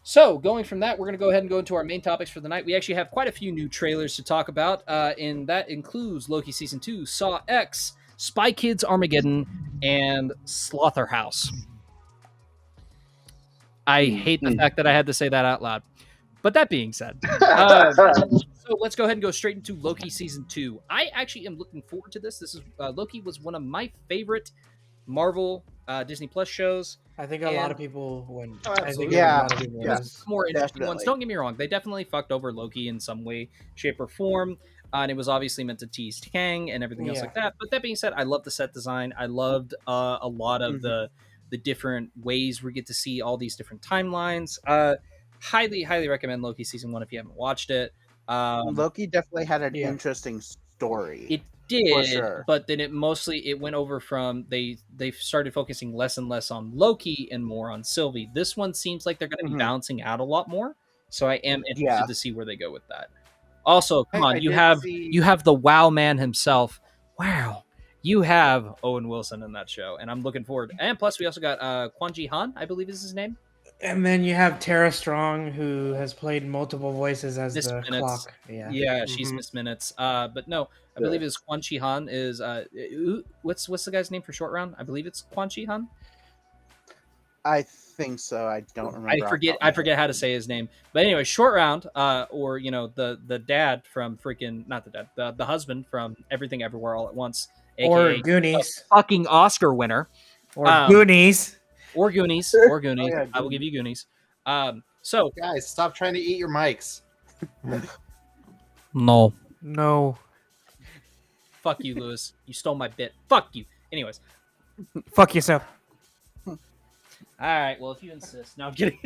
So, going from that, we're going to go ahead and go into our main topics for the night. We actually have quite a few new trailers to talk about, and that includes Loki Season 2, Saw X, Spy Kids Armageddon, and Slotherhouse. I hate the fact that I had to say that out loud. But that being said, so let's go ahead and go straight into Loki Season 2. I actually am looking forward to this. This is Loki was one of my favorite Marvel Disney Plus shows. I think a lot of people would. Oh, I think absolutely. a lot of people would. More interesting ones. Definitely. Don't get me wrong; they definitely fucked over Loki in some way, shape, or form, and it was obviously meant to tease Kang and everything else Yeah. like that. But that being said, I love the set design. I loved a lot of the different ways we get to see all these different timelines. Highly recommend Loki season 1 if you haven't watched it. Loki definitely had an Yeah. interesting story. It did, For sure. but then it went over from they started focusing less and less on Loki and more on Sylvie. This one seems like they're going to be bouncing out a lot more, so I am interested to see where they go with that. Also, come on, you have the Wow Man himself. Wow, you have Owen Wilson in that show, and I'm looking forward. And plus, we also got Kwon Ji Han, I believe is his name. And then you have Tara Strong, who has played multiple voices as Miss the Minutes. clock. Yeah. She's Miss Minutes. But no, I believe it's Kwon Chi Han. Is what's the guy's name for Short Round? I believe it's Kwon Chi Han. I think so. I don't remember. I forget how to say his name. But anyway, Short Round, or the dad from freaking not the dad, the husband from Everything Everywhere All at Once, Or aka Goonies. fucking Oscar winner. Or Goonies. Or Goonies. Oh, yeah, I will give you Goonies. So Guys, stop trying to eat your mics. No. fuck you, Lewis. You stole my bit. Fuck you. Anyways. Fuck yourself. All right. Well, if you insist. No, I'm kidding.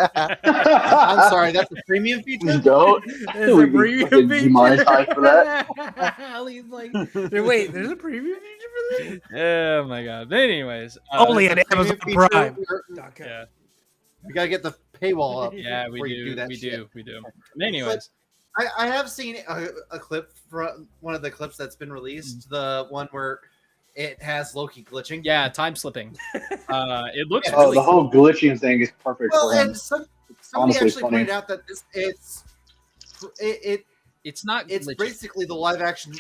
I'm sorry, that's a premium feature? Don't. There's We a be preview fucking feature. demonetized for that. He's like, Wait, there's a preview feature for this? oh my god. But anyways, Only at Premium Amazon feature, Prime. yeah, We gotta get the paywall up. yeah, we before you do, that we shit. do, we do. Anyways, I have seen a clip from one of the clips that's been released, the one where it has Loki glitching. yeah, time slipping. It looks Yeah. Oh, really the whole glitching thing is perfect Well, for him. and somebody Honestly, actually funny. pointed out that it's not. it's glitchy. basically the live action.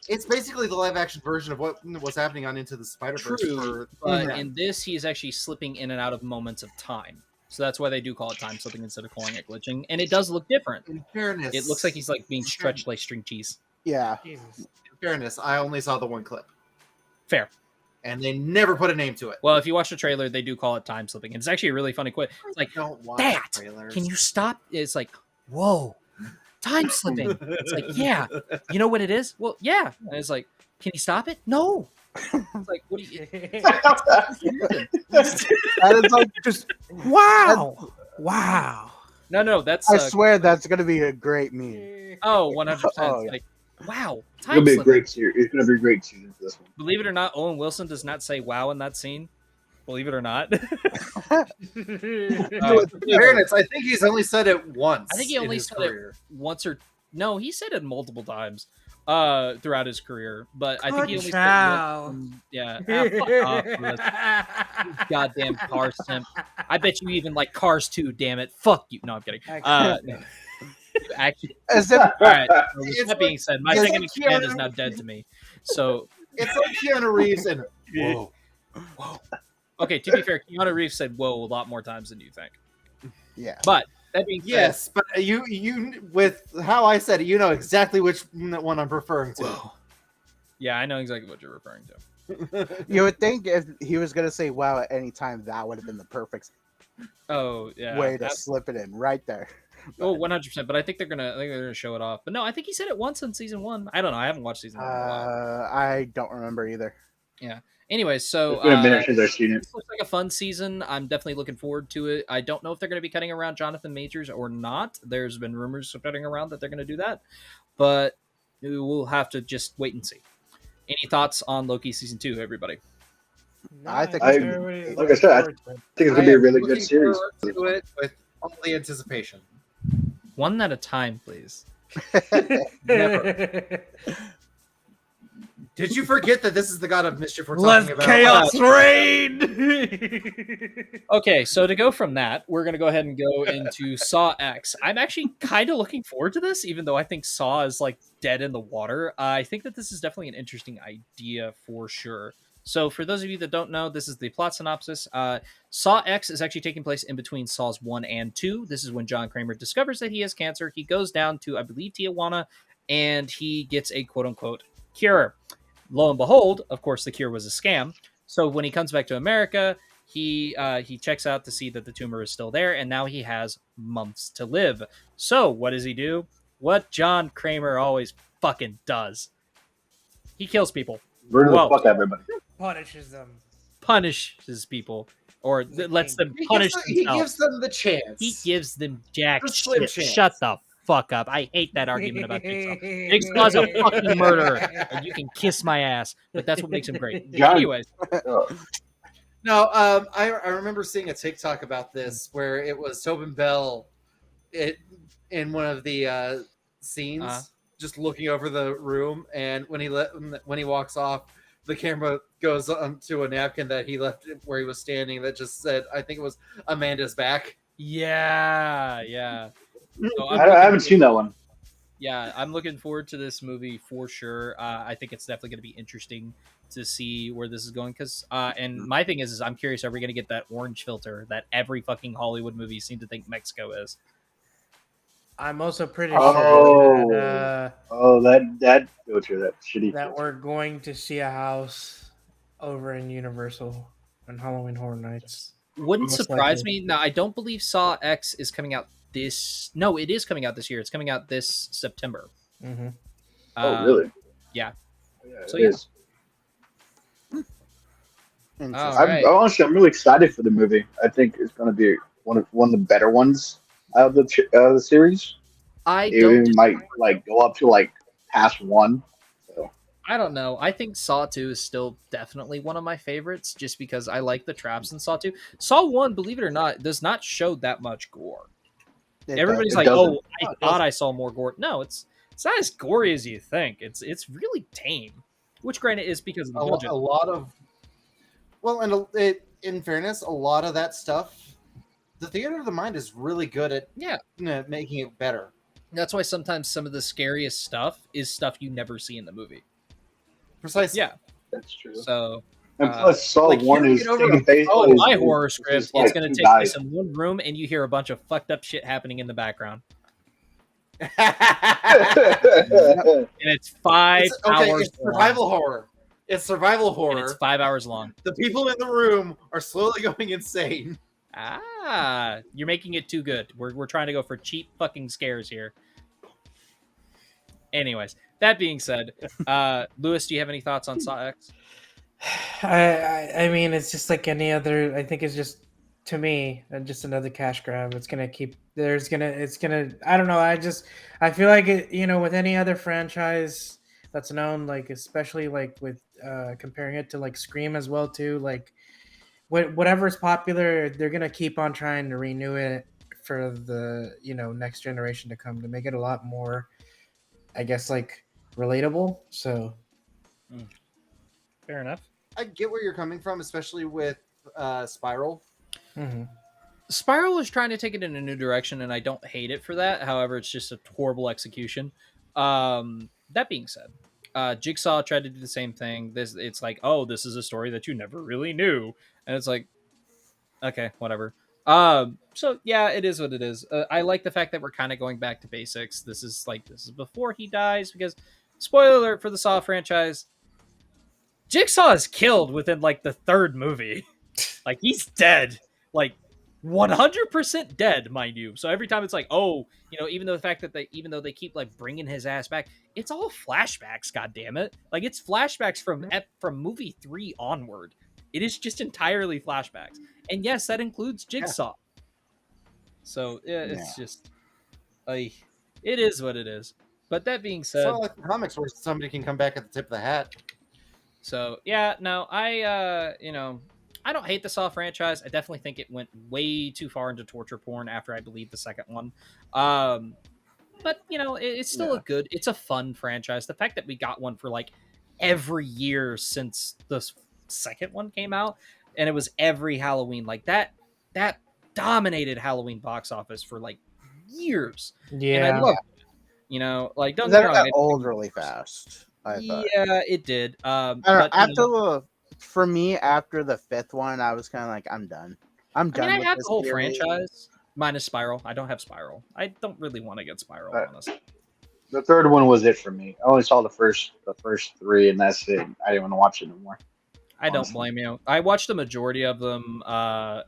It's basically the live action version of what was happening on Into the Spider-Verse. True, but in this, he is actually slipping in and out of moments of time. So that's why they do call it time slipping instead of calling it glitching, and it does look different. In fairness, It looks like he's like being stretched like string cheese. Yeah. Jesus. In fairness, I only saw the one clip, Fair. and they never put a name to it. Well, if you watch the trailer, they do call it time slipping. It's actually a really funny quote. It's like, Don't watch that. trailers. can you stop? It's like, whoa, time slipping. It's like, yeah. You know what it is? Well, yeah. And it's like, can you stop it? No. It's like, what do you? That is like Just wow. Wow. No, that's. I swear that's gonna be a great meme. Oh, 100%. Oh, yeah. Like, wow, It's time gonna be a slipping. great series. It's gonna be a great season for this one. Believe it or not, Owen Wilson does not say "wow" in that scene. Believe it or not. No, in fairness, I think he's only said it once. I think he in only his said career. it once or no, he said it multiple times throughout his career. But I think he only said it once. Yeah. Fuck off, Lewis. Goddamn Cars simp. I bet you even like Cars too, damn it. Fuck you. No, I'm kidding. No. Actually, As if all right. So with It's that being said, my it's second like command is Keanu- now dead to me. So, It's like Keanu Reeves and whoa. okay, to be fair, Keanu Reeves said "whoa" a lot more times than you think. yeah. But that being said, Yes, but you with how I said it, you know exactly which one I'm referring to. whoa. Yeah, I know exactly what you're referring to. You would think if he was gonna say wow at any time, that would have been the perfect Oh, yeah. way to slip it in right there. Oh, 100%. But I think they're gonna show it off. But no, I think he said it once in season 1. I don't know. I haven't watched season 1 in a while. I don't remember either. Anyway, so It's been a minute since I've seen it. this looks like a fun season. I'm definitely looking forward to it. I don't know if they're going to be cutting around Jonathan Majors or not. There's been rumors spreading around that they're going to do that, but we'll have to just wait and see. Any thoughts on Loki season 2, everybody? I think I- everybody's like I said, I looking forward I think it's I gonna be a am really looking good series. forward to it with all the anticipation. One at a time, please. to it. Did you forget that this is the God of Mischief we're Let talking about? chaos reign. Okay, so to go from that, we're going to go ahead and go into Saw X. I'm actually kind of looking forward to this, even though I think Saw is like dead in the water. I think that this is definitely an interesting idea for sure. So, for those of you that don't know, this is the plot synopsis. Saw X is actually taking place in between Saws 1 and 2. This is when John Kramer discovers that he has cancer. He goes down to, I believe, Tijuana, and he gets a quote unquote cure. Lo and behold, of course, the cure was a scam. So, when he comes back to America, he checks out to see that the tumor is still there, and now he has months to live. So, what does he do? What John Kramer always fucking does. He kills people. Murder the Whoa. fuck out of everybody. Punishes them. Punishes people. Or lets them punish He themselves. gives them the chance. He gives them jack Just slim shit. chance. Shut the fuck up. I hate that argument about Jigsaw. Jigsaw's a fucking murderer, and you can kiss my ass, but that's what makes him great. John- Anyways, No, I remember seeing a TikTok about this where it was Tobin Bell in one of the scenes just looking over the room, and when he walks off, the camera goes onto a napkin that he left where he was standing that just said, I think it was Amanda's back. yeah. So I haven't seen that one. Yeah, I'm looking forward to this movie for sure. I think it's definitely going to be interesting to see where this is going. Because, and my thing is I'm curious, are we going to get that orange filter that every fucking Hollywood movie seems to think Mexico is? I'm also pretty Oh. sure That filter, that shitty that filter. we're going to see a house over in Universal on Halloween Horror Nights. Wouldn't Most surprise likely. me. Now, I don't believe Saw X is coming out this. No, it is coming out this year. It's coming out this September. Mm-hmm. Oh, really? yeah. Yeah, So, it yeah. is. All I'm right. honestly, I'm really excited for the movie. I think it's going to be one of the better ones out of the series. I It don't. might like go up to like past one. So. I don't know. I think Saw 2 is still definitely one of my favorites just because I like the traps in Saw 2. Saw 1, believe it or not, does not show that much gore. Everybody's like, doesn't. "Oh, I thought I saw more gore." No, it's not as gory as you think. It's really tame, which granted is because of the budget. A lot of, well, and in fairness, a lot of that stuff, the theater of the mind is really good at making it better. That's why sometimes some of the scariest stuff is stuff you never see in the movie. Precisely. Yeah, That's true. so. And plus, Saw like, 1 you is get over taking the- place. Oh, my horror is script, like it's going to two take guys. place in one room and you hear a bunch of fucked up shit happening in the background. And it's 5 hours It's survival horror. It's survival long. horror. And it's 5 hours long. The people in the room are slowly going insane. You're making it too good. We're trying to go for cheap fucking scares here. Anyways, that being said, Lewis, do you have any thoughts on Saw X? I mean, it's just like any other. I think it's just, to me, just another cash grab. It's gonna keep. It's gonna. I don't know. I feel like it. With any other franchise that's known, like especially like with comparing it to like Scream as well too. Like whatever's popular, they're gonna keep on trying to renew it for the next generation to come to make it a lot more, I guess, like relatable. So. Fair enough. I get where you're coming from, especially with Spiral. Mm-hmm. Spiral is trying to take it in a new direction, and I don't hate it for that. However, it's just a horrible execution. That being said, Jigsaw tried to do the same thing. It's like, oh, this is a story that you never really knew, and it's like, okay, whatever. So yeah, it is what it is. I like the fact that we're kind of going back to basics. This is before he dies, because spoiler alert for the Saw franchise. Jigsaw is killed within like the third movie. Like he's dead. Like 100% dead, mind you. So every time it's like, oh, even though they keep like bringing his ass back, it's all flashbacks. God damn it! Like it's flashbacks from movie 3 onward. It is just entirely flashbacks, and yes, that includes Jigsaw. Yeah. So it's just, it is what it is. But that being said, It's not like the comics where somebody can come back at the tip of the hat. So yeah, no, I don't hate the Saw franchise. I definitely think it went way too far into torture porn after I believe the second one. But it's still it's a fun franchise. The fact that we got one for like every year since the second one came out, and it was every Halloween. Like that dominated Halloween box office for like years. And I Yeah. love it. You know, like don't get That me wrong. got old really fast. I thought. Yeah, it did. I don't But know, you know, for me, after the fifth one, I was kind of like, I'm done. I'm I done mean, I with have this the whole series. franchise minus Spiral. I don't have Spiral. I don't really want to get Spiral, honestly. The third one was it for me. I only saw the first three, and that's it. I didn't want to watch it anymore. I don't Honestly. blame you. I watched the majority of them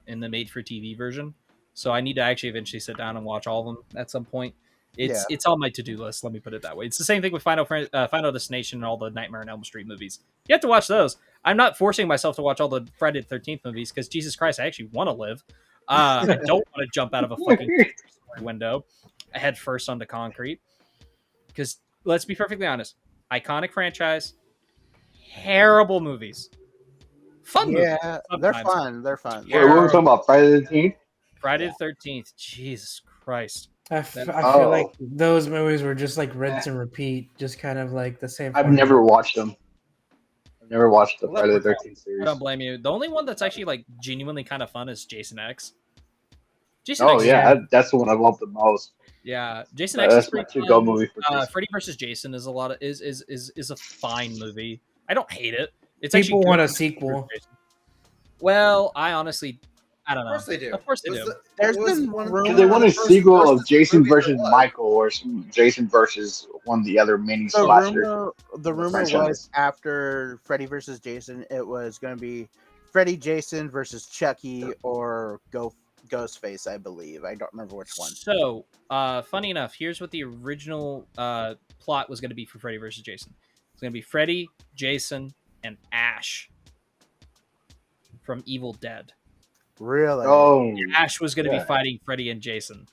in the made-for-TV version, so I need to actually eventually sit down and watch all of them at some point. It's on my to-do list. Let me put it that way. It's the same thing with Final Destination and all the Nightmare on Elm Street movies. You have to watch those. I'm not forcing myself to watch all the Friday the 13th movies because Jesus Christ, I actually want to live. I don't want to jump out of a fucking window head first onto concrete. Because let's be perfectly honest, iconic franchise, terrible movies. Fun movies. Yeah, Sometimes. they're fun. They're fun. Wait, what were we talking about? Friday the 13th? Friday the 13th. Jesus Christ. I feel like those movies were just like rinse and repeat, just kind of like the same. I've never watched them. I've never watched the Friday the 13th I series. don't blame you. The only one that's actually like genuinely kind of fun is Jason X. Jason Oh X, yeah, that's the one I love the most. yeah. Jason X is That's my pretty to-go fun. movie for Christmas. Freddy vs. Jason is a fine movie. I don't hate it. It's People actually want good. a sequel. Well, I honestly, I don't know. Of course they do. Of course they do. There's It was been one of rumors- Because they want a the first sequel of Jason movies there versus was. Michael, or some Jason versus one of the other mini slasher. The rumor was franchise. after Freddy versus Jason, it was going to be Freddy, Jason versus Chucky or Ghostface, I believe. I don't remember which one. So, funny enough, here's what the original plot was going to be for Freddy vs. Jason. It's going to be Freddy, Jason, and Ash from Evil Dead. Really? Oh, Ash was going to be yeah. fighting Freddy and Jason.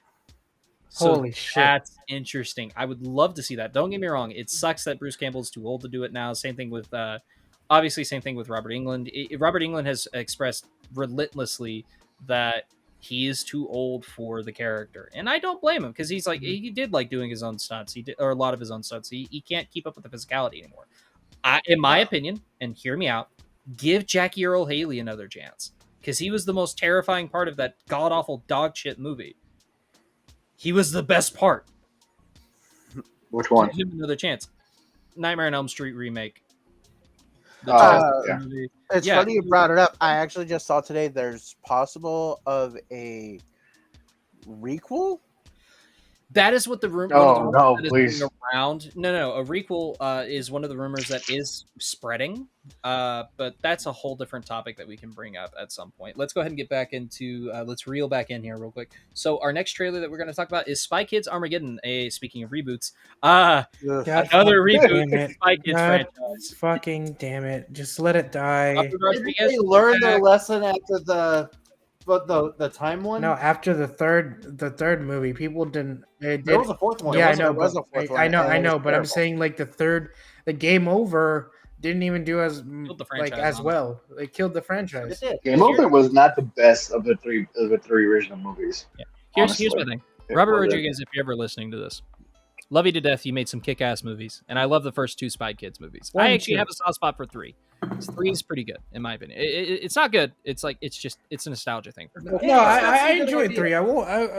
So Holy shit. that's interesting. I would love to see that. Don't get me wrong. It sucks that Bruce Campbell's too old to do it now. Same thing with, obviously, same thing with Robert Englund. Robert Englund has expressed relentlessly that he is too old for the character. And I don't blame him because he's like, he did like doing his own stunts. He did, or a lot of his own stunts. He can't keep up with the physicality anymore. In my opinion, and hear me out, give Jackie Earl Haley another chance because he was the most terrifying part of that god awful dog shit movie. He was the best part. which one? Give him another chance. Nightmare on Elm Street remake. The Yeah. movie. It's Yeah. funny you brought it up. I actually just saw today there's possible of a requel. That is what the room. Oh, no, that is please. going around. No. A requel is one of the rumors that is spreading. But that's a whole different topic that we can bring up at some point. Let's go ahead and get back into. Let's reel back in here real quick. So our next trailer that we're going to talk about is Spy Kids Armageddon. Speaking of reboots, God another fucking reboot damn of it. the Spy Kids God franchise. fucking damn it. Just let it die. Robert Didn't Rodriguez they learn is their back. lesson after the time one? No, after the third movie, people didn't. There was a fourth one. Yeah, I There know. was but- a fourth one, I and know, it I was know. But I'm terrible. saying like the Game Over didn't even do as Killed the like franchise, as honestly. well. They killed the It franchise. did. Game Over was not the best of the three original movies. Here's my honestly. thing. It Robert wasn't. Rodriguez, if you're ever listening to this, love you to death. You made some kick-ass movies, and I love the first two Spy Kids movies. One I and actually two. have a soft spot for 3. 3 is pretty good in my opinion. It's not good. It's like it's a nostalgia thing for me. No, Hey, I that's a good enjoyed idea. 3. I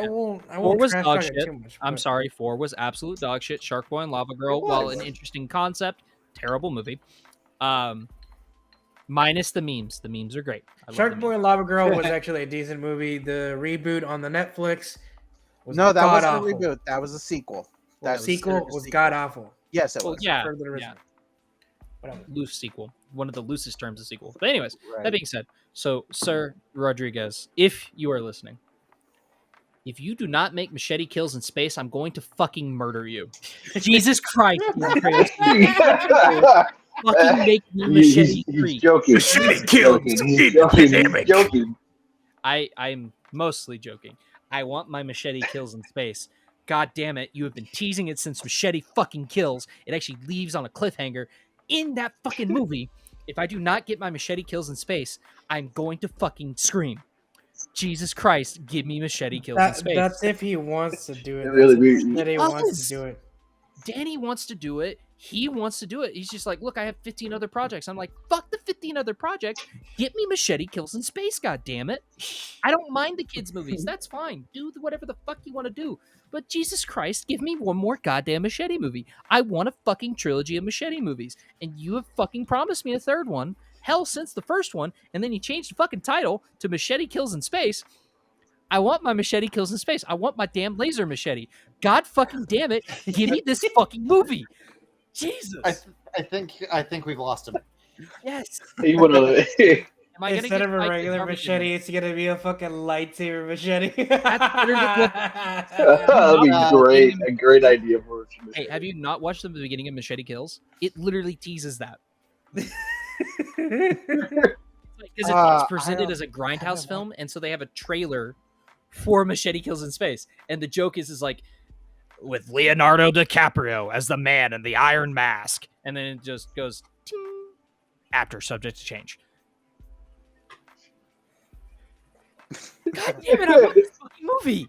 won't. 4 was trash dog talk it shit. too much, I'm but- sorry. 4 was absolute dog shit. Shark Boy and Lava Girl, It while was. an interesting concept, terrible movie. Minus the memes. The memes are great. I love Shark the Boy memes. and Lava Girl was actually a decent movie. The reboot on the Netflix was No, that wasn't god-awful. a reboot. That was a sequel. The That was sequel considered a was sequel. god awful. Yes, it Well, was. yeah, For the yeah. original. Whatever. Loose sequel. One of the loosest terms of sequel. But anyways, Right. that being said, so Sir Rodriguez, if you are listening, if you do not make machete kills in space, I'm going to fucking murder you. Jesus Christ, Chris. Fucking make me machete He's 3. joking. Machete He's kills joking. in He's the joking. dynamic. He's joking. I'm mostly joking. I want my machete kills in space. God damn it, you have been teasing it since Machete fucking Kills. It actually leaves on a cliffhanger in that fucking movie. If I do not get my machete kills in space, I'm going to fucking scream. Jesus Christ, give me machete kills in space. That's if he wants to do it. It really That's be- that he wants Does. to do it. Danny wants to do it. He wants to do it. He's just like, look, I have 15 other projects. I'm like, fuck the 15 other projects. Get me Machete Kills in Space, goddammit. I don't mind the kids' movies. That's fine. Do whatever the fuck you want to do. But Jesus Christ, give me one more goddamn Machete movie. I want a fucking trilogy of Machete movies. And you have fucking promised me a third one. Hell, since the first one. And then you changed the fucking title to Machete Kills in Space. I want my Machete Kills in Space. I want my damn laser machete. God fucking damn it. Give me this fucking movie. Jesus. I think we've lost him. Yes. He would have. Instead of a regular machete, it's gonna be a fucking lightsaber machete. That'd be great. A great idea for it. Hey, have you not watched the beginning of Machete Kills? It literally teases that. Because it's presented as a grindhouse film, and so they have a trailer for Machete Kills in Space, and the joke is like, with Leonardo DiCaprio as the man in the iron mask, and then it just goes ting, after subject to change. God damn it, I want this fucking movie.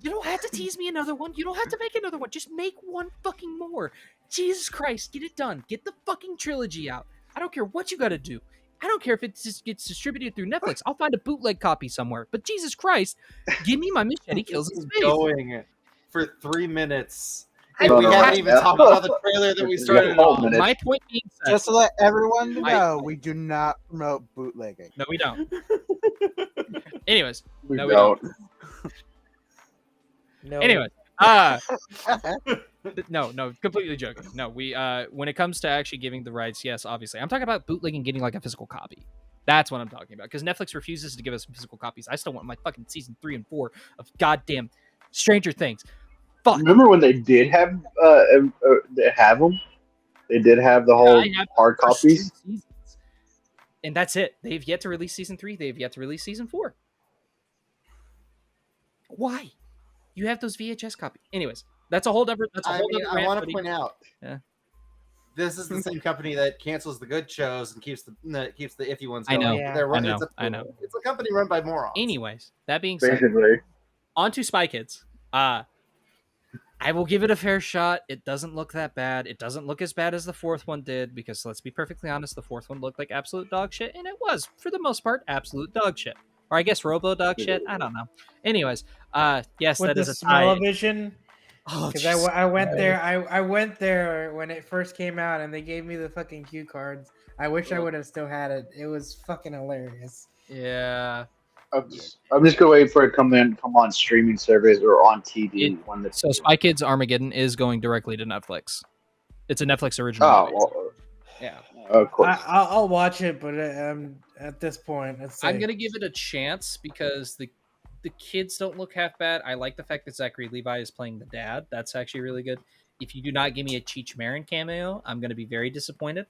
You don't have to tease me another one. You don't have to make another one. Just make one fucking more. Jesus Christ, get it done. Get the fucking trilogy out. I don't care what you gotta do. I don't care if it just gets distributed through Netflix. I'll find a bootleg copy somewhere. But Jesus Christ, give me my Machete Kills in Space. Going for 3 minutes. And we haven't even talked about the trailer that we started on. My point being said, just to let everyone know, we do not promote bootlegging. No, we don't. Anyways, we don't. No. Anyway, no, completely joking. No, we when it comes to actually giving the rights, yes, obviously. I'm talking about bootlegging, getting like a physical copy. That's what I'm talking about. Because Netflix refuses to give us physical copies. I still want my fucking season 3 and 4 of goddamn Stranger Things. Fuck. Remember when they did have them? They did have the whole hard copies. And that's it. They've yet to release season 3. They've yet to release season 4. Why? You have those VHS copies. Anyways, that's a whole different. I want to point out. Yeah. This is the same company that cancels the good shows and keeps the iffy ones going. I know. Yeah. I know. It's a company run by morons. Anyways, that being said, Basically, on to Spy Kids. I will give it a fair shot. It doesn't look that bad. It doesn't look as bad as the fourth one did, because let's be perfectly honest, the fourth one looked like absolute dog shit, and it was, for the most part, absolute dog shit. Or I guess robo dog shit. I don't know. Anyways, yes, with that the is a tie. Smell-O-Vision. Oh, Because I went there. I went there when it first came out, and they gave me the fucking cue cards. I wish I would have still had it. It was fucking hilarious. Yeah. I'm just gonna wait for it to come on streaming service or on TV So Spy Kids Armageddon is going directly to Netflix. It's a Netflix original. Oh, well, yeah. Of course. I'll watch it, but at this point, I'm gonna give it a chance because the kids don't look half bad. I like the fact that Zachary Levi is playing the dad. That's actually really good. If you do not give me a Cheech Marin cameo, I'm gonna be very disappointed,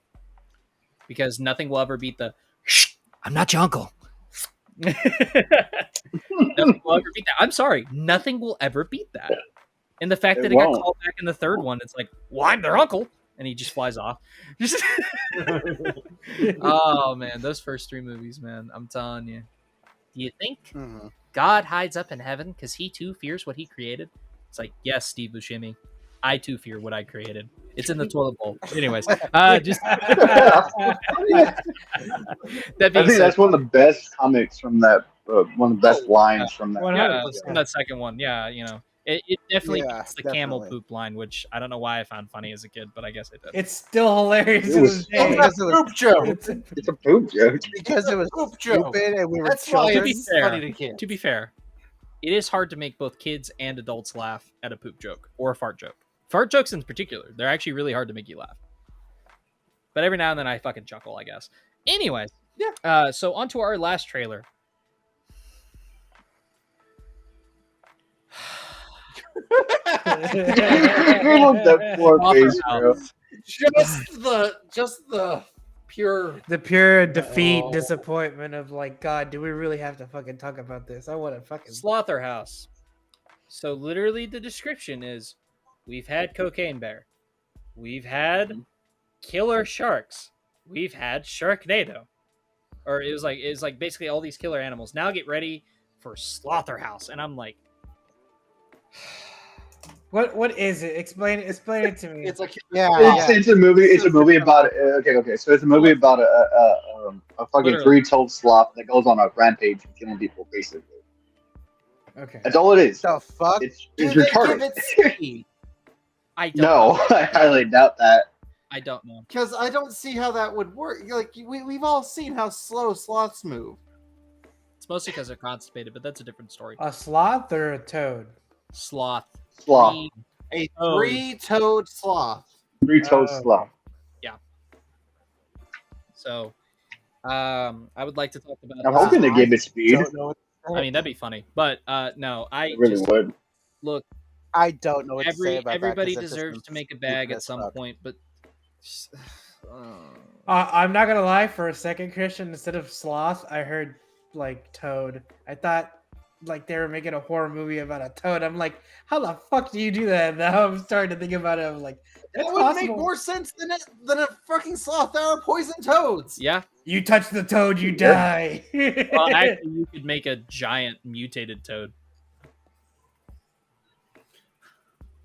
because nothing will ever beat the "Shh, I'm not your uncle." Nothing will ever beat that. I'm sorry, nothing will ever beat that. And the fact that it got called back in the third one, it's like, well, I'm their uncle, and he just flies off. Oh man, those first 3 movies, man, I'm telling you. Do you think God hides up in heaven because he too fears what he created? It's like, yes, Steve Buscemi, I too fear what I created. It's in the toilet bowl. Anyways, just I think that's one of the best comics from that. One of the best lines from that. From that second one. Yeah, you know, it definitely beats the camel poop line, which I don't know why I found funny as a kid, but I guess it did. It's still hilarious. It was a poop joke. It's a poop joke because it was poop joke. And we were That's why to be it's fair, funny to kids. To be fair, it is hard to make both kids and adults laugh at a poop joke or a fart joke. Fart jokes in particular, they're actually really hard to make you laugh. But every now and then I fucking chuckle, I guess. Anyways, yeah. So on to our last trailer. That poor face, bro. Just the pure defeat, disappointment of like, God, do we really have to fucking talk about this? I want to fucking Slotherhouse. So literally the description is, we've had Cocaine Bear, we've had killer sharks, we've had Sharknado, or it was like basically all these killer animals. Now get ready for Slotherhouse, and I'm like, What is it? Explain it to me. It's like it's a movie. It's a movie about okay. So it's a movie about a fucking three-toed sloth that goes on a rampage and killing people. Basically, okay. That's all it is. The fuck? It's retarded. I don't know. I highly doubt that. I don't know because I don't see how that would work. Like we've all seen how slow sloths move. It's mostly because they're constipated, but that's a different story. A sloth or a toad? Sloth. A three-toed sloth. Three-toed sloth. Yeah. So, I would like to talk about. I'm hoping they gave it speed. I mean, that'd be funny, but no, I really would. Look, I don't know what to say about everybody that. deserves to make a bag at some point, but I'm not gonna lie. For a second, Christian, instead of sloth, I heard like toad. I thought like they were making a horror movie about a toad. I'm like, how the fuck do you do that? Now I'm starting to think about it. I'm like, that would make more sense than a fucking sloth. There are poison toads. Yeah, you touch the toad, you die. Well, actually, you could make a giant mutated toad.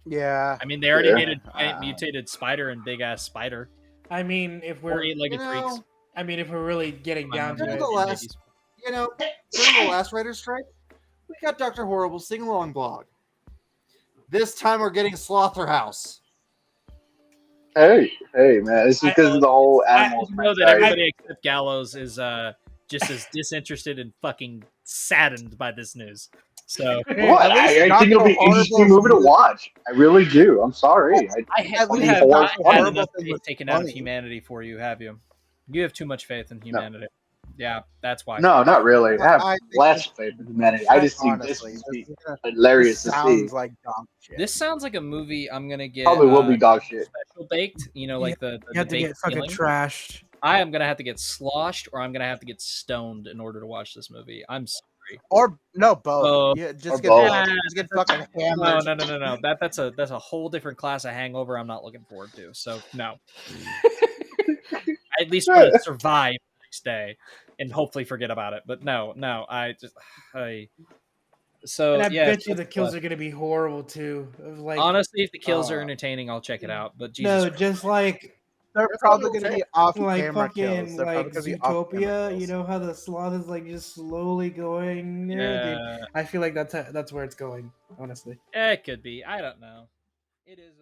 Yeah. I mean, they already made a giant mutated spider and big ass spider. I mean, if we're eight-legged freaks. I mean, if we're really getting down to it. During the last writer's strike, we got Dr. Horrible sing-along blog. This time we're getting Slotherhouse. Hey, man! This is because of the whole animals. I know that everybody except Gallows is just as disinterested and fucking saddened by this news. So I think it'll be an interesting movie to watch. I really do. I'm sorry. I have not had enough faith taken out of humanity for you, have you? You have too much faith in humanity. No. Yeah, that's why. No, not really. I have less faith in humanity. I just think this would be hilarious to see. Sounds like dog shit. This sounds like a movie I'm gonna get. Probably will be dog shit. Special baked, like the you have to get fucking trashed. I am gonna have to get sloshed, or I'm gonna have to get stoned in order to watch this movie. I'm sorry. Or no, both. Yeah, just get fucking hammered. No. That's a whole different class of hangover. I'm not looking forward to. So no. I at least want to survive the next day and hopefully forget about it. But no. So and I bet you the kills are gonna be horrible too. Like honestly, if the kills are entertaining, I'll check it out. But Jesus Christ. Just like. They're probably going to be off like camera fucking kills. They're like Zootopia, you know how the sloth is like just slowly going. I feel like that's where it's going. Honestly, it could be. I don't know. It is.